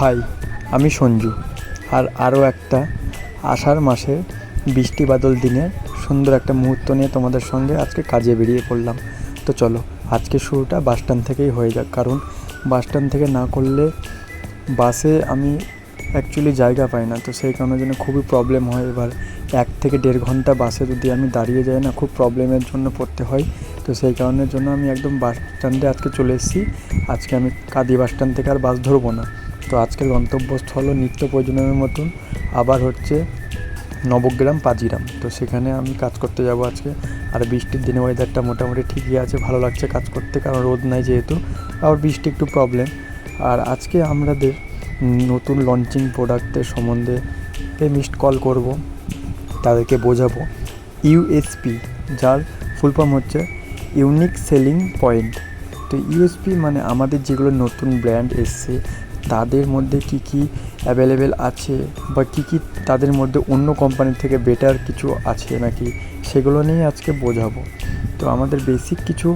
High, আমি সঞ্জু। আরও একটা আষাঢ় মাসে বৃষ্টি বাদল দিনে সুন্দর একটা মুহূর্ত নিয়ে তোমাদের সঙ্গে আজকে কাজে বেরিয়ে পড়লাম। তো চলো, আজকে শুরুটা বাসস্ট্যান্ড থেকেই হয়ে যাক, কারণ বাসস্ট্যান্ড থেকে না করলে বাসে আমি অ্যাকচুয়ালি জায়গা পাই না। তো সেই কারণের জন্য খুবই প্রবলেম হয়। এবার 1 থেকে 1.5 ঘন্টা বাসে যদি আমি দাঁড়িয়ে যাই না, খুব প্রবলেমের জন্য পড়তে হয়। তো সেই কারণের জন্য আমি একদম বাস স্ট্যান্ডে আজকে চলে এসেছি। আজকে আমি কাদি বাস স্ট্যান্ড থেকে আর বাস ধরবো না। তো আজকের গন্তব্যস্থল নিত্য প্রয়োজনের মতন আবার হচ্ছে নবগ্রাম পাজিগ্রাম। তো সেখানে আমি কাজ করতে যাব আজকে। আর বৃষ্টির দিনে ওয়েদারটা মোটামুটি ঠিকই আছে, ভালো লাগছে কাজ করতে, কারণ রোদ নাই যেহেতু, আবার বৃষ্টি একটু প্রবলেম। আর আজকে আমাদের নতুন লঞ্চিং প্রোডাক্টের সম্বন্ধে মিসড কল করব, তাদেরকে বোঝাবো ইউএসপি, যার ফুল ফর্ম হচ্ছে ইউনিক সেলিং পয়েন্ট। তো ইউএসপি মানে আমাদের যেগুলো নতুন ব্র্যান্ড এসছে তাদের মধ্যে কি কি অ্যাভেলেবেল আছে, বা কি কি তাদের মধ্যে অন্য কোম্পানির থেকে বেটার কিছু আছে নাকি, সেগুলো নিয়ে আজকে বোঝাবো। তো আমাদের বেসিক কিছু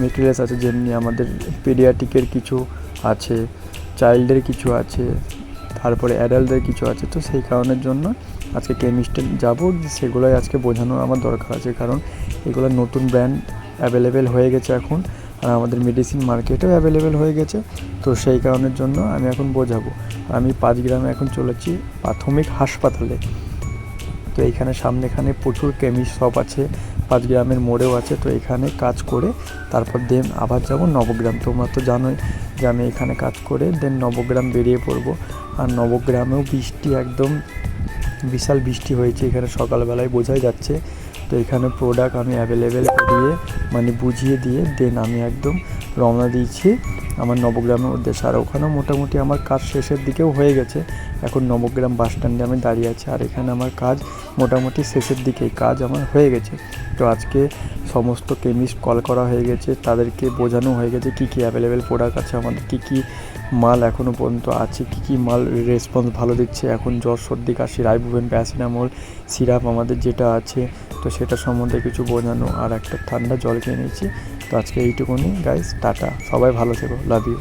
মেটেরিয়ালস আছে, যেমনি আমাদের পেডিয়াট্রিকের কিছু আছে, চাইল্ডের কিছু আছে, তারপরে অ্যাডাল্টদের কিছু আছে। তো সেই কারণের জন্য আজকে কেমিস্টে যাব, সেগুলোই আজকে বোঝানোর আমার দরকার আছে, কারণ এগুলো নতুন ব্র্যান্ড অ্যাভেলেবেল হয়ে গেছে এখন, আর আমাদের মেডিসিন মার্কেটেও অ্যাভেলেবেল হয়ে গেছে। তো সেই কারণের জন্য আমি এখন বোঝাবো। আমি পাঁচগ্রামে এখন চলেছি প্রাথমিক হাসপাতালে। তো এইখানে সামনেখানে প্রচুর কেমিস্ট শপ আছে, পাঁচগ্রামের মোড়েও আছে। তো এখানে কাজ করে তারপর দেন আবার যাব নবগ্রাম। তোমরা তো জানোই যে আমি এখানে কাজ করে দেন নবগ্রাম বেরিয়ে পড়বো। আর নবগ্রামেও বৃষ্টি, একদম বিশাল বৃষ্টি হয়েছে এখানে, সকালবেলায় বোঝাই যাচ্ছে। তো এখানে প্রোডাক্ট আমি অ্যাভেলেবেল করিয়ে মানে বুঝিয়ে দিয়ে দেন আমি একদম রওনা দিয়েছি আমার নবগ্রামের উদ্দেশ্যে। আর ওখানেও মোটামুটি আমার কাজ শেষের দিকেও হয়ে গেছে। এখন নবগ্রাম বাস স্ট্যান্ডে আমি দাঁড়িয়ে আছি, আর এখানে আমার কাজ মোটামুটি শেষের দিকেই কাজ আমার হয়ে গেছে। তো আজকে সমস্ত কেমিস্ট কল করা হয়ে গেছে, তাদেরকে বোঝানো হয়ে গেছে কী কী অ্যাভেলেবেল প্রোডাক্ট আছে, আমাদের কী কী মাল এখনও পর্যন্ত আছে, কী কী মাল রেসপন্স ভালো দিচ্ছে। এখন জ্বর, সর্দি, কাশি, আইবুপ্রোফেন, প্যারাসিটামল সিরাপ আমাদের যেটা আছে, তো সেটা সম্বন্ধে কিছু বোঝানো, আর একটা ঠান্ডা জল খেয়ে নিয়েছি। তো আজকে এইটুকুনি গাইস, টাটা, সবাই ভালো থেকো, লাভ ইউ।